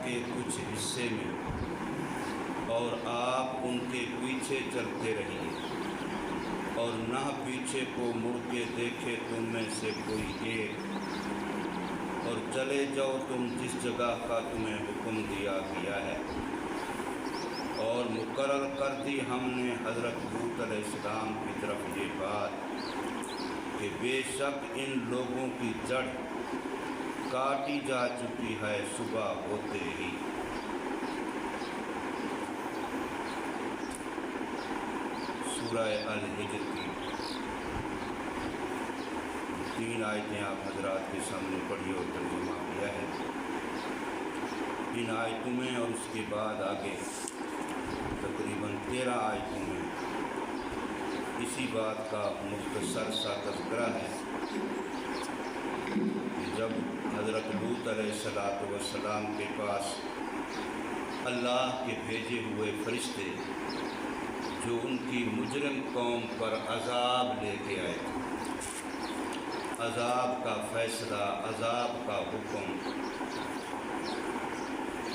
کے کچھ حصے میں اور آپ ان کے پیچھے چلتے رہیے، اور نہ پیچھے کو مڑ کے دیکھے تم میں سے کوئی ایک، اور چلے جاؤ تم جس جگہ کا تمہیں حکم دیا گیا ہے۔ اور مقرر کر دی ہم نے حضرت لوط علیہ السلام کی طرف یہ بات کہ بے شک ان لوگوں کی جڑ کاٹی جا چکی ہے صبح ہوتے ہی۔ سورہ الحجر کی 3 آیتیں آپ حضرات کے سامنے پڑھی اور ترجمہ کیا ہے۔ ان آیتوں میں اور اس کے بعد آگے تقریباً 13 آیتوں میں اسی بات کا مختصر سا تذکرہ ہے کہ جب حضرت لوط علیہ السلام کے پاس اللہ کے بھیجے ہوئے فرشتے جو ان کی مجرم قوم پر عذاب لے کے آئے تھے، عذاب کا فیصلہ، عذاب کا حکم،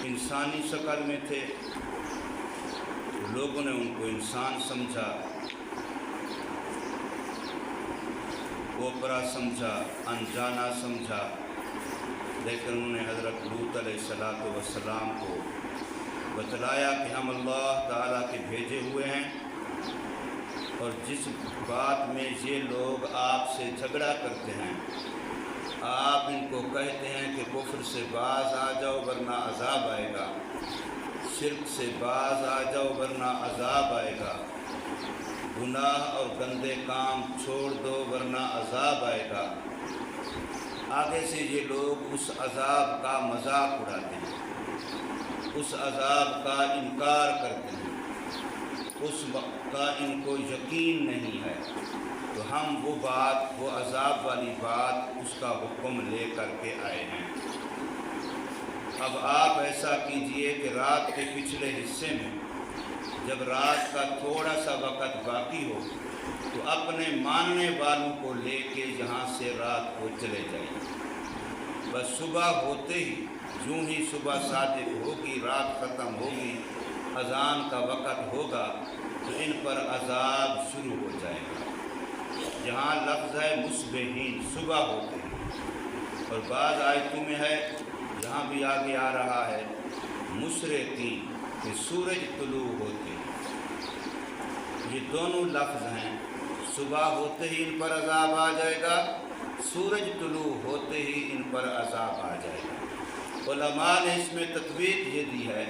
انسانی شکل میں تھے، لوگوں نے ان کو انسان سمجھا، اوپرا سمجھا، انجانا سمجھا، لیکن انہوں نے حضرت لوط علیہ السلام کو بتلایا کہ ہم اللہ تعالیٰ کے بھیجے ہوئے ہیں، اور جس بات میں یہ لوگ آپ سے جھگڑا کرتے ہیں، آپ ان کو کہتے ہیں کہ کفر سے باز آ جاؤ ورنہ عذاب آئے گا، شرک سے باز آ جاؤ ورنہ عذاب آئے گا، گناہ اور گندے کام چھوڑ دو ورنہ عذاب آئے گا۔ آگے سے یہ لوگ اس عذاب کا مذاق اڑاتے ہیں، اس عذاب کا انکار کرتے ہیں، اس کا ان کو یقین نہیں ہے، تو ہم وہ عذاب والی بات، اس کا حکم لے کر کے آئے ہیں۔ اب آپ ایسا کیجئے کہ رات کے پچھلے حصے میں جب رات کا تھوڑا سا وقت باقی ہو تو اپنے ماننے والوں کو لے کے یہاں سے رات کو چلے جائیں۔ بس صبح ہوتے ہی، یوں ہی صبح صادق ہوگی، رات ختم ہوگی، اذان کا وقت ہوگا تو ان پر عذاب شروع ہو جائے گا۔ یہاں لفظ ہے مصبحین، صبح ہوتے ہی، اور بعض آیتوں میں ہے، یہاں بھی آگے آ رہا ہے مشرقین، کہ سورج طلوع ہوتے ہی۔ یہ دونوں لفظ ہیں، صبح ہوتے ہی ان پر عذاب آ جائے گا، سورج طلوع ہوتے ہی ان پر عذاب آ جائے گا۔ علماء نے اس میں تطبیق یہ دی ہے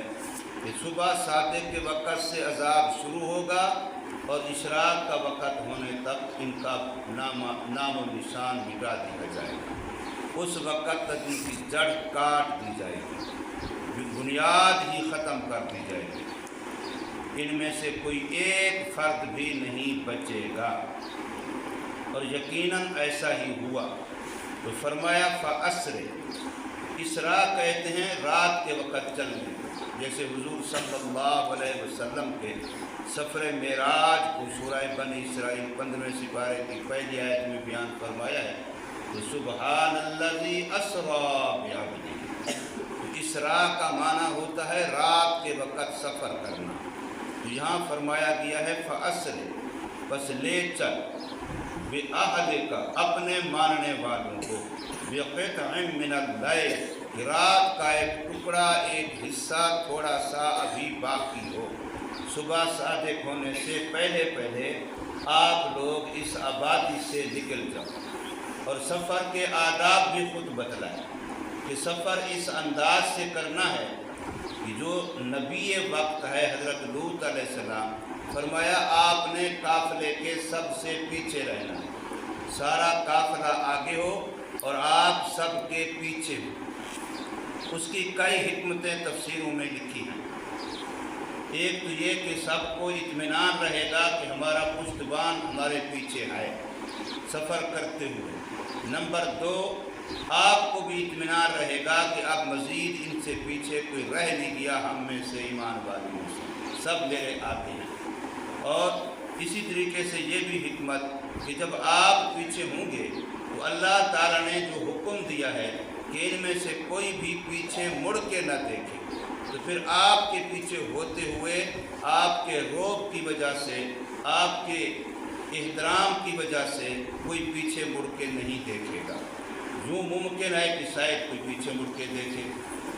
کہ صبح صادق کے وقت سے عذاب شروع ہوگا اور اشراق کا وقت ہونے تک ان کا نام و نشان مٹا دیا جائے گا۔ اس وقت تک ان کی جڑ کاٹ دی جائے گی، بنیاد ہی ختم کر دی جائے گی، ان میں سے کوئی ایک فرد بھی نہیں بچے گا۔ اور یقیناً ایسا ہی ہوا۔ تو فرمایا فَأَسْرِ، اسراء کہتے ہیں رات کے وقت چلنے، جیسے حضور صلی اللہ علیہ وسلم کے سفر معراج کو سورہ بنی اسرائیل 15ویں سپارے کی پہلی آیت میں بیان فرمایا ہے، تو سبحان الذی اسریٰ بعبدہ، اسراء کا معنی ہوتا ہے رات کے وقت سفر کرنا۔ تو یہاں فرمایا گیا ہے فَأَسْرِ، بس لے چل، بِأَهْلِكَ، اپنے ماننے والوں کو، بِقِطْعٍ مِّنَ اللَّيْلِ، رات کا ایک ٹکڑا، ایک حصہ تھوڑا سا ابھی باقی ہو، صبح صادق ہونے سے پہلے پہلے آپ لوگ اس آبادی سے نکل جاؤ۔ اور سفر کے آداب بھی خود بتلائے کہ سفر اس انداز سے کرنا ہے کہ جو نبی وقت ہے حضرت لوط علیہ السلام، فرمایا آپ نے قافلے کے سب سے پیچھے رہنا ہے، سارا قافلہ آگے ہو اور آپ سب کے پیچھے ہو۔ اس کی کئی حکمتیں تفسیروں میں لکھی ہیں۔ ایک تو یہ کہ سب کو اطمینان رہے گا کہ ہمارا پشتبان ہمارے پیچھے ہے سفر کرتے ہوئے۔ نمبر 2، آپ کو بھی اطمینان رہے گا کہ اب مزید ان سے پیچھے کوئی رہ نہیں گیا، ہم میں سے ایمان والوں میں سے سب میرے آتے ہیں۔ اور اسی طریقے سے یہ بھی حکمت کہ جب آپ پیچھے ہوں گے تو اللہ تعالیٰ نے جو حکم دیا ہے کہ ان میں سے کوئی بھی پیچھے مڑ کے نہ دیکھے، تو پھر آپ کے پیچھے ہوتے ہوئے آپ کے رعب کی وجہ سے، آپ کے احترام کی وجہ سے کوئی پیچھے مڑ کے نہیں دیکھے گا۔ یوں ممکن ہے کہ شاید کوئی پیچھے مڑ کے دیکھے،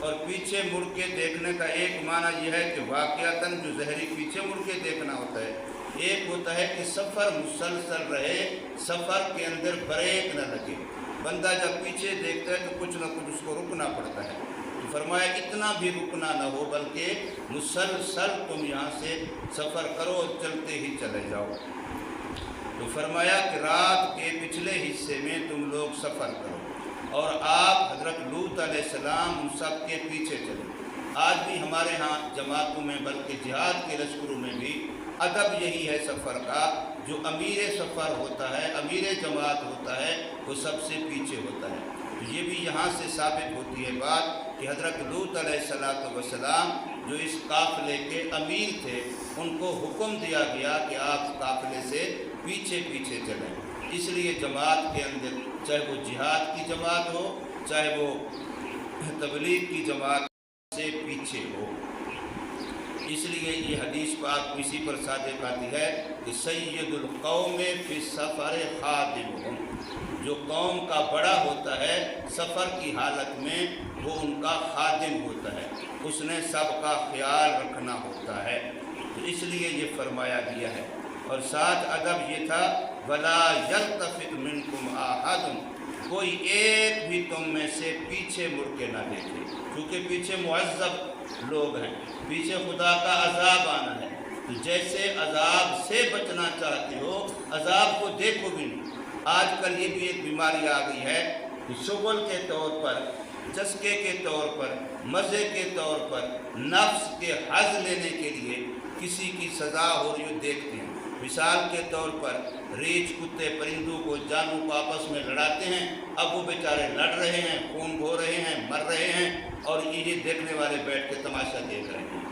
اور پیچھے مڑ کے دیکھنے کا ایک معنی یہ ہے کہ واقعتاً جو ظاہری پیچھے مڑ کے دیکھنا ہوتا ہے، ایک ہوتا ہے کہ سفر مسلسل رہے، سفر کے اندر بریک نہ لگے۔ بندہ جب پیچھے دیکھتا ہے تو کچھ نہ کچھ اس کو رکنا پڑتا ہے، تو فرمایا اتنا بھی رکنا نہ ہو، بلکہ مسلسل تم یہاں سے سفر کرو اور چلتے ہی چلے جاؤ۔ تو فرمایا کہ رات کے پچھلے حصے میں تم لوگ سفر کرو، اور آپ حضرت لوط علیہ السلام ان سب کے پیچھے چلے۔ آج بھی ہمارے ہاں جماعتوں میں، بلکہ جہاد کے لشکروں میں بھی ادب یہی ہے سفر کا، جو امیر سفر ہوتا ہے، امیر جماعت ہوتا ہے، وہ سب سے پیچھے ہوتا ہے۔ تو یہ بھی یہاں سے ثابت ہوتی ہے بات کہ حضرت لوط علیہ السلام جو اس قافلے کے امیر تھے، ان کو حکم دیا گیا کہ آپ قافلے سے پیچھے پیچھے چلیں۔ اس لیے جماعت کے اندر، چاہے وہ جہاد کی جماعت ہو، چاہے وہ تبلیغ کی جماعت سے پیچھے ہو۔ اس لیے یہ حدیث پاک اسی پر صادق آتی ہے کہ سید القوم فی السفر خادمہم، جو قوم کا بڑا ہوتا ہے سفر کی حالت میں وہ ان کا خادم ہوتا ہے، اس نے سب کا خیال رکھنا ہوتا ہے۔ تو اس لیے یہ فرمایا گیا ہے۔ اور ساتھ ادب یہ تھا وَلَا يَلْتَفِتْ مِنْكُمْ أَحَدٌ، کوئی ایک بھی تم میں سے پیچھے مڑ کے نہ دیکھے، کیونکہ پیچھے معذب لوگ ہیں، پیچھے خدا کا عذاب آنا ہے۔ تو جیسے عذاب سے بچنا چاہتے ہو، عذاب کو دیکھو بھی نہیں۔ آج کل یہ بھی ایک بیماری آ گئی ہے کہ شغل کے طور پر، چسکے کے طور پر، مزے کے طور پر، نفس کے حظ لینے کے لیے کسی کی سزا ہو رہی ہو دیکھتے ہیں۔ مثال کے طور پر ریچھ، کتے، پرندوں کو، جانوں کو آپس میں لڑاتے ہیں، اب وہ بیچارے لڑ رہے ہیں، خون بہو رہے ہیں، مر رہے ہیں، اور یہ دیکھنے والے بیٹھ کے تماشا دیکھ رہے ہیں۔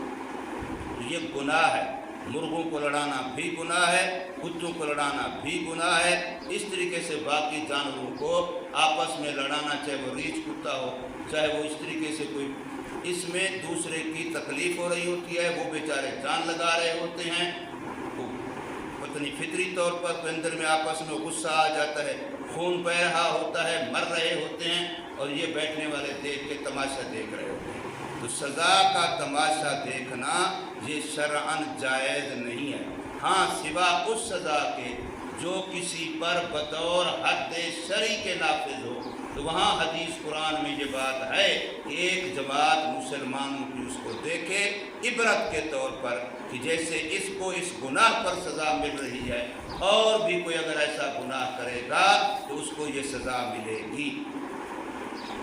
تو یہ گناہ ہے، مرغوں کو لڑانا بھی گناہ ہے، کتوں کو لڑانا بھی گناہ ہے۔ اس طریقے سے باقی جانوروں کو آپس میں لڑانا، چاہے وہ ریچھ کتا ہو، چاہے وہ اس طریقے سے کوئی، اس میں دوسرے کی تکلیف ہو رہی ہوتی ہے، وہ بیچارے جان لگا رہے ہوتے ہیں، پتنی فطری طور پر تو اندر میں آپس میں غصہ آ جاتا ہے، خون بہہ رہا ہوتا ہے، مر رہے ہوتے ہیں، اور یہ بیٹھنے والے دیکھ کے تماشا دیکھ رہے ہوتے ہیں۔ تو سزا کا تماشا دیکھنا یہ شرعاً جائز نہیں ہے، ہاں سوا اس سزا کے جو کسی پر بطور حد شرعی کے نافذ ہو، تو وہاں حدیث قرآن میں یہ بات ہے کہ ایک جماعت مسلمانوں کی اس کو دیکھے عبرت کے طور پر، کہ جیسے اس کو اس گناہ پر سزا مل رہی ہے، اور بھی کوئی اگر ایسا گناہ کرے گا تو اس کو یہ سزا ملے گی۔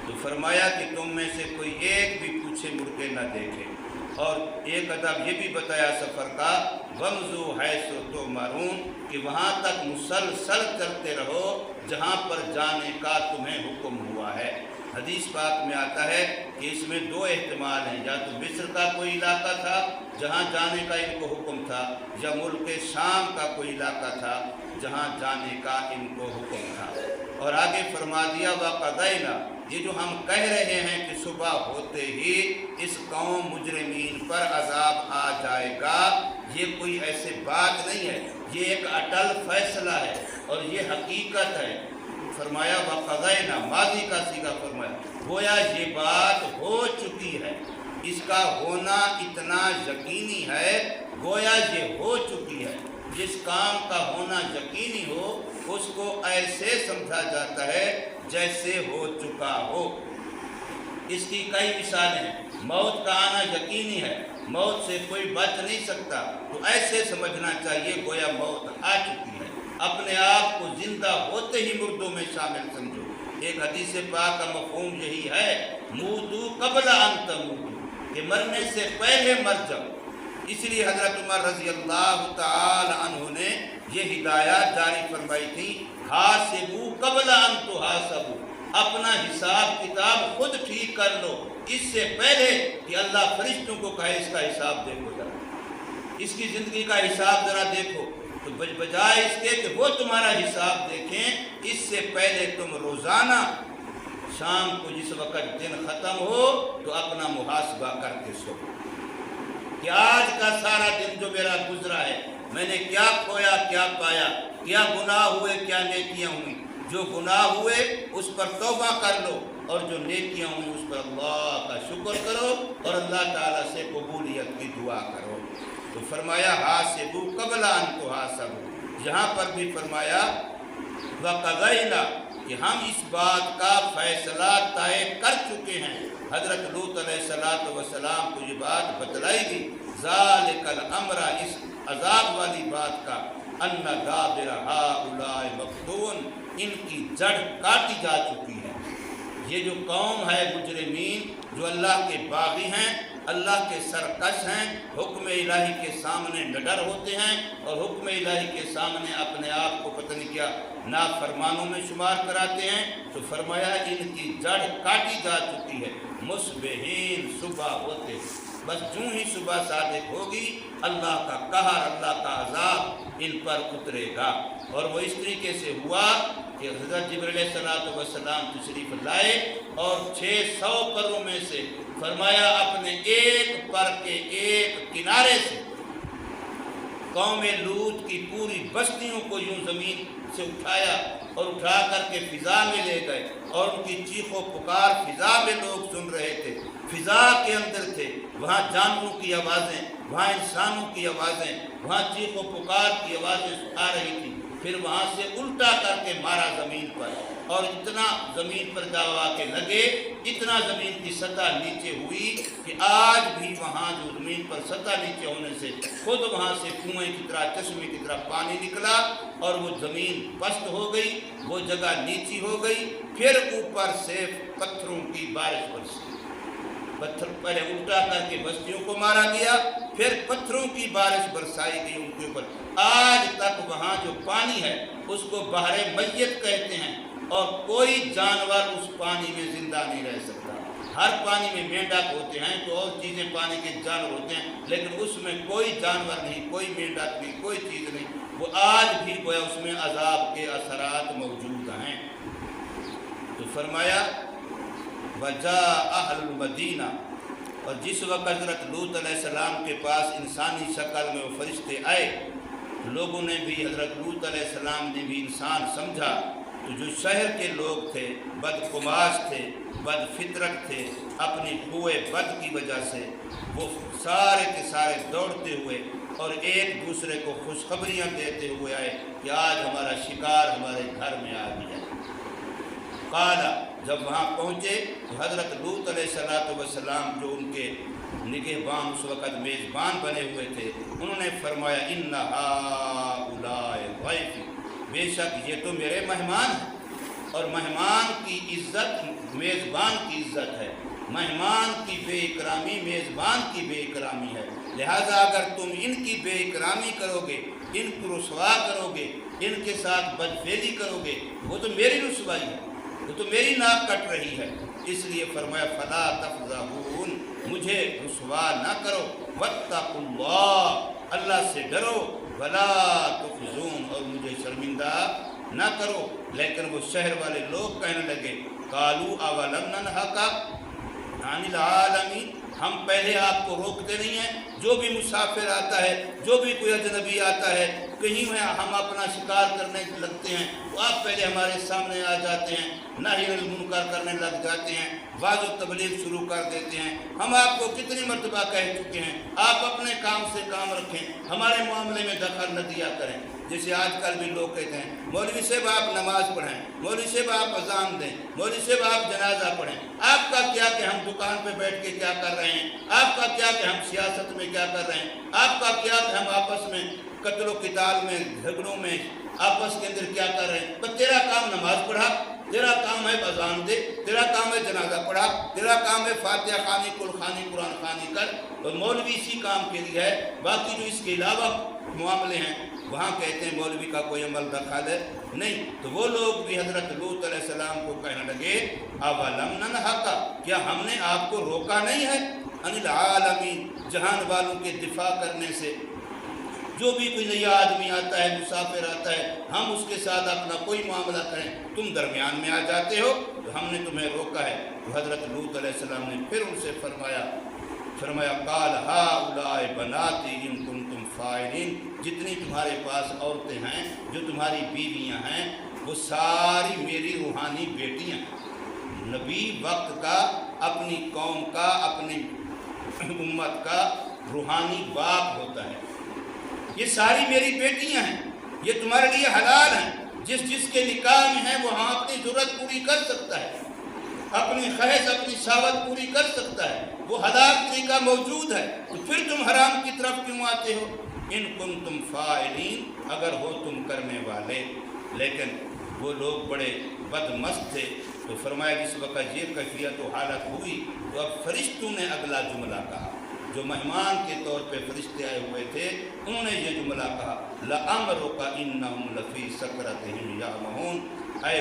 تو فرمایا کہ تم میں سے کوئی ایک بھی پیچھے مڑ کے نہ دیکھے۔ اور ایک ادب یہ بھی بتایا سفر کا، وَمْضُوا حَيْثُ تُؤْمَرُونَ، کہ وہاں تک مسلسل چلتے رہو جہاں پر جانے کا تمہیں حکم ہوا ہے۔ حدیث پاک میں آتا ہے کہ اس میں دو احتمال ہیں، یا تو مصر کا کوئی علاقہ تھا جہاں جانے کا ان کو حکم تھا، یا ملک شام کا کوئی علاقہ تھا جہاں جانے کا ان کو حکم تھا۔ اور آگے فرما دیا وَقَضَيْنَا، یہ جو ہم کہہ رہے ہیں کہ صبح ہوتے ہی اس قوم مجرمین پر عذاب آ جائے گا، یہ کوئی ایسے بات نہیں ہے، یہ ایک اٹل فیصلہ ہے اور یہ حقیقت ہے۔ فرمایا وَقَضَيْنَا، ماضی کا صیغہ فرمایا، گویا یہ بات ہو چکی ہے، اس کا ہونا اتنا یقینی ہے، گویا یہ ہو چکی ہے۔ جس کام کا ہونا یقینی ہو اس کو ایسے سمجھا جاتا ہے جیسے ہو چکا ہو۔ اس کی کئی مثالیں ہیں، موت کا آنا یقینی ہے، موت سے کوئی بچ نہیں سکتا، تو ایسے سمجھنا چاہیے گویا موت آ چکی ہے۔ اپنے آپ کو زندہ ہوتے ہی مردوں میں شامل سمجھو۔ ایک حدیث پاک کا مفہوم یہی ہے، موتوا قبل ان تموتوا، کہ مرنے سے پہلے مر جاؤ۔ اس لیے حضرت عمر رضی اللہ تعالی عنہ نے یہ ہدایات جاری فرمائی تھی، حاسبوا قبل ان تحاسبوا، اپنا حساب کتاب خود ٹھیک کر لو اس سے پہلے کہ اللہ فرشتوں کو کہے اس کا حساب دیکھو ذرا، اس کی زندگی کا حساب ذرا دیکھو۔ تو بجائے اس کے کہ وہ تمہارا حساب دیکھیں، اس سے پہلے تم روزانہ شام کو جس وقت دن ختم ہو تو اپنا محاسبہ کر کے سو۔ کا سارا دن جو میرا گزرا ہے میں نے کیا کھویا کیا پایا، کیا گناہ ہوئے کیا نیکیاں ہوئیں۔ جو گناہ ہوئے اس پر توبہ کر لو، اور جو نیکیاں ہوئیں اس پر اللہ کا شکر کرو اور اللہ تعالیٰ سے قبولیت کی دعا کرو۔ تو فرمایا حاسبو قبل ان تحاسبو، یہاں پر بھی فرمایا وقضینا کہ ہم اس بات کا فیصلہ طے کر چکے ہیں۔ حضرت لوط علیہ السلام کو یہ بات بتلائی گئی، ذالک الامر، اس عذاب والی بات کا، ان دابر ہؤلاء مقطوع، ان کی جڑ کاٹی جا چکی ہے۔ یہ جو قوم ہے مجرمین، جو اللہ کے باغی ہیں، اللہ کے سرکش ہیں، حکم الہی کے سامنے نڈر ہوتے ہیں اور حکم الہی کے سامنے اپنے آپ کو پتہ نہیں کیا نافرمانوں میں شمار کراتے ہیں، تو فرمایا ان کی جڑ کاٹی جا چکی ہے۔ مصبحین، صبح ہوتے، بس جوں ہی صبح صادق ہوگی اللہ کا قہر، اللہ کا عذاب ان پر اترے گا۔ اور وہ اس طریقے سے ہوا کہ حضرت جبرائیل علیہ السلام تشریف لائے اور 600 پروں میں سے فرمایا اپنے ایک پر کے ایک کنارے سے قوم لوط کی پوری بستیوں کو یوں زمین سے اٹھایا اور اٹھا کر کے فضا میں لے گئے، اور ان کی چیخ و پکار فضا میں لوگ سن رہے تھے، فضا کے اندر تھے، وہاں جانوروں کی آوازیں، وہاں انسانوں کی آوازیں، وہاں چیخ و پکار کی آوازیں آ رہی تھی۔ پھر وہاں سے الٹا کر کے مارا زمین پر، اور اتنا زمین پر جا کے لگے، اتنا زمین کی سطح نیچے ہوئی کہ آج بھی وہاں جو زمین پر سطح نیچے ہونے سے خود وہاں سے کنویں کی طرح، چشمے کی طرح پانی نکلا، اور وہ زمین پست ہو گئی، وہ جگہ نیچی ہو گئی۔ پھر اوپر سے پتھروں کی بارش برسی، پتھر پہلے الٹا کر کے بستیوں کو مارا گیا، پھر پتھروں کی بارش برسائی گئی ان کے اوپر۔ آج تک وہاں جو پانی ہے اس کو بحر میت کہتے ہیں، اور کوئی جانور اس پانی میں زندہ نہیں رہ سکتا۔ ہر پانی میں مینڈک ہوتے ہیں تو اور چیزیں پانی کے جانور ہوتے ہیں، لیکن اس میں کوئی جانور نہیں، کوئی مینڈک نہیں، کوئی چیز نہیں۔ وہ آج بھی گویا اس میں عذاب کے اثرات موجود ہیں۔ تو فرمایا وجاء اہل المدینہ، اور جس وقت حضرت لوط علیہ السلام کے پاس انسانی شکل میں وہ فرشتے آئے، لوگوں نے بھی، حضرت لوط علیہ السلام نے بھی انسان سمجھا، تو جو شہر کے لوگ تھے، بدقماش تھے، بد فطرت تھے، اپنی قوے بد کی وجہ سے وہ سارے کے سارے دوڑتے ہوئے اور ایک دوسرے کو خوشخبریاں دیتے ہوئے آئے کہ آج ہمارا شکار ہمارے گھر میں آ گیا۔ قالا، جب وہاں پہنچے تو حضرت لوط علیہ السلام جو ان کے نگہبان اس وقت میزبان بنے ہوئے تھے، انہوں نے فرمایا ان ہؤلاء ضیفی، بے شک یہ تو میرے مہمان ہیں، اور مہمان کی عزت میزبان کی عزت ہے، مہمان کی بے اکرامی میزبان کی بے اکرامی ہے، لہذا اگر تم ان کی بے اکرامی کرو گے، ان کو رسوا کرو گے، ان کے ساتھ بدفعلی کرو گے، وہ تو میری رسوائی ہے، وہ تو میری ناک کٹ رہی ہے۔ اس لیے فرمایا فلا تفضحون، مجھے رسوا نہ کرو، واتقوا اللہ، اللہ سے ڈرو، ولا تخزون، اور مجھے شرمندہ نہ کرو۔ لیکن وہ شہر والے لوگ کہنے لگے قالوا اولم ننہک عن العالمین، ہم پہلے آپ کو روکتے نہیں ہیں؟ جو بھی مسافر آتا ہے، جو بھی کوئی اجنبی آتا ہے، کہیں میں ہم اپنا شکار کرنے لگتے ہیں تو آپ پہلے ہمارے سامنے آ جاتے ہیں، نہی عن المنکر کرنے لگ جاتے ہیں، واعظ و تبلیغ شروع کر دیتے ہیں۔ ہم آپ کو کتنی مرتبہ کہہ چکے ہیں آپ اپنے کام سے کام رکھیں، ہمارے معاملے میں دخل نہ دیا کریں۔ جیسے آج کل بھی لوگ کہتے ہیں مولوی صاحب آپ نماز پڑھیں، مولوی صاحب آپ اذان دیں، مولوی صاحب آپ جنازہ پڑھیں۔ آپ کا کیا کہ ہم دکان پہ بیٹھ کے کیا کر رہے ہیں، آپ کا کیا کہ ہم سیاست میں کیا کر رہے ہیں، آپ کا کیا کہ ہم آپس میں قتل و قتال میں، جھگڑوں میں آپس کے اندر کیا کر رہے ہیں۔ بس تیرا کام نماز پڑھا، تیرا کام ہے اذان دے، تیرا کام ہے جنازہ پڑھا، تیرا کام ہے فاتحہ خوانی، کل خوانی، قرآن خوانی کر، اور مولوی اسی کام کے لیے ہے۔ باقی جو اس کے علاوہ معاملے ہیں وہاں کہتے ہیں مولوی کا کوئی عمل دخل ہے نہیں۔ تو وہ لوگ بھی حضرت لوط علیہ السلام کو کہنے لگے اولم ننہک، کیا ہم نے آپ کو روکا نہیں ہے، عن العالمین، جہان والوں کے دفاع کرنے سے۔ جو بھی کوئی نیا آدمی آتا ہے، مسافر آتا ہے، ہم اس کے ساتھ اپنا کوئی معاملہ کریں، تم درمیان میں آ جاتے ہو، تو ہم نے تمہیں روکا ہے۔ تو حضرت لوط علیہ السلام نے پھر ان سے فرمایا فرمایا قال ہؤلاء بناتی ان کنتم فاعلین، جتنی تمہارے پاس عورتیں ہیں جو تمہاری بیویاں ہیں وہ ساری میری روحانی بیٹیاں ہیں۔ نبی وقت کا، اپنی قوم کا، اپنی امت کا روحانی باپ ہوتا ہے۔ یہ ساری میری بیٹیاں ہیں، یہ تمہارے لیے حلال ہیں۔ جس کے نکاح میں ہے وہ ہاں اپنی ضرورت پوری کر سکتا ہے، اپنی خواہش اپنی شہوت پوری کر سکتا ہے، وہ حلال طریقہ موجود ہے، تو پھر تم حرام کی طرف کیوں آتے ہو؟ ان کنتم فاعلین، اگر ہو تم کرنے والے۔ لیکن وہ لوگ بڑے بدمست تھے، تو فرمایا جس وقت یہ کیفیت و حالت ہوئی تو اب فرشتوں نے اگلا جملہ کہا۔ جو مہمان کے طور پہ فرشتے آئے ہوئے تھے انہوں نے یہ جملہ کہا لَأَمْرُكَ إِنَّهُمْ لَفِي سَكْرَتِهِمْ يَعْمَهُونَ، اے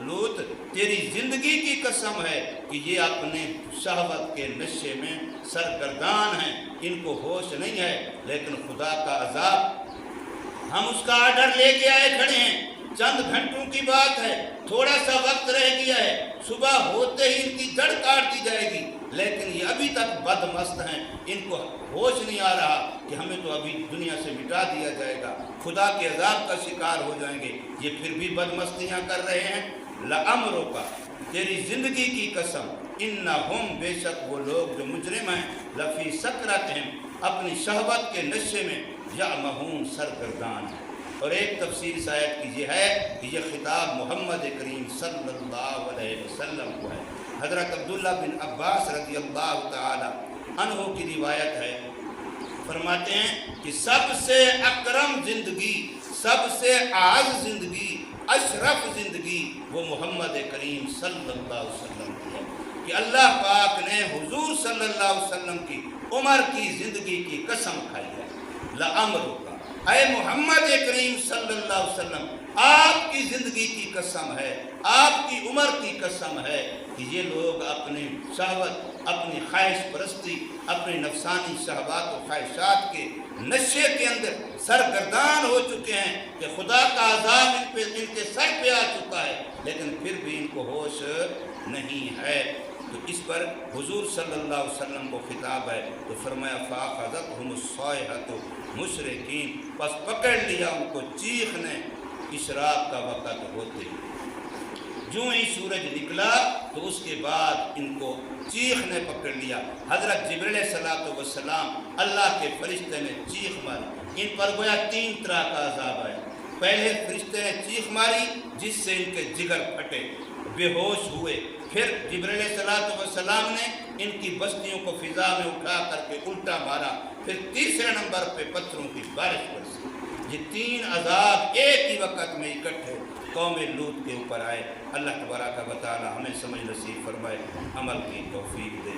لوط تیری زندگی کی قسم ہے کہ یہ اپنے شہوت کے نشے میں سرگردان ہیں، ان کو ہوش نہیں ہے۔ لیکن خدا کا عذاب ہم اس کا آرڈر لے کے آئے کھڑے ہیں، چند گھنٹوں کی بات ہے، تھوڑا سا وقت رہ گیا ہے، صبح ہوتے ہی ان کی جڑ کاٹ دی جائے گی، لیکن یہ ابھی تک بدمست ہیں، ان کو ہوش نہیں آ رہا کہ ہمیں تو ابھی دنیا سے مٹا دیا جائے گا، خدا کے عذاب کا شکار ہو جائیں گے، یہ پھر بھی بدمستیاں کر رہے ہیں۔ لَأَمْرُكَ، تیری زندگی کی قسم، اِنَّهُمْ، بے شک وہ لوگ جو مجرم ہیں، لَفِي سَكْرَتِهِمْ، اپنی شہوت کے نشے میں، یعمہون، سرگردان ہیں۔ اور ایک تفسیر اس آیت کی یہ ہے کہ یہ خطاب محمد کریم صلی اللہ علیہ وسلم کو ہے۔ حضرت عبداللہ بن عباس رضی اللہ تعالی عنہ کی روایت ہے، فرماتے ہیں کہ سب سے اکرم زندگی، سب سے اعز زندگی، اشرف زندگی وہ محمد کریم صلی اللہ علیہ وسلم کی ہے، کہ اللہ پاک نے حضور صلی اللہ علیہ وسلم کی عمر کی زندگی کی قسم کھائی ہے۔ لَأَمْرُكَ، اے محمد کریم صلی اللہ علیہ وسلم، آپ کی زندگی کی قسم ہے، آپ کی عمر کی قسم ہے کہ یہ لوگ اپنی شہوت، اپنی خواہش پرستی، اپنی نفسانی شہوات و خواہشات کے نشے کے اندر سرگردان ہو چکے ہیں کہ خدا کا عذاب ان کے سر پہ آ چکا ہے، لیکن پھر بھی ان کو ہوش نہیں ہے۔ تو اس پر حضور صلی اللہ علیہ وسلم کو خطاب ہے، تو فرمایا فَأَخَذَتْهُمُ الصَّيْحَةُ مُشْرِقِينَ، پس پکڑ لیا ان کو چیخ نے اشراق کا وقت ہوتے۔ جو ہی سورج نکلا تو اس کے بعد ان کو چیخ نے پکڑ لیا۔ حضرت جبریل علیہ السلام اللہ کے فرشتے نے چیخ ماری، ان پر گویا 3 طرح کا عذاب آیا۔ پہلے فرشتے نے چیخ ماری جس سے ان کے جگر پھٹے، بے ہوش ہوئے، پھر جبریل علیہ السلام نے ان کی بستیوں کو فضا میں اٹھا کر کے الٹا مارا، پھر تیسرے نمبر پہ پتھروں کی بارش برسی۔ یہ 3 عذاب ایک ہی وقت میں اکٹھے قوم لوط کے اوپر آئے۔ اللہ تبارک و تعالی ہمیں سمجھ نصیب فرمائے، عمل کی توفیق دے۔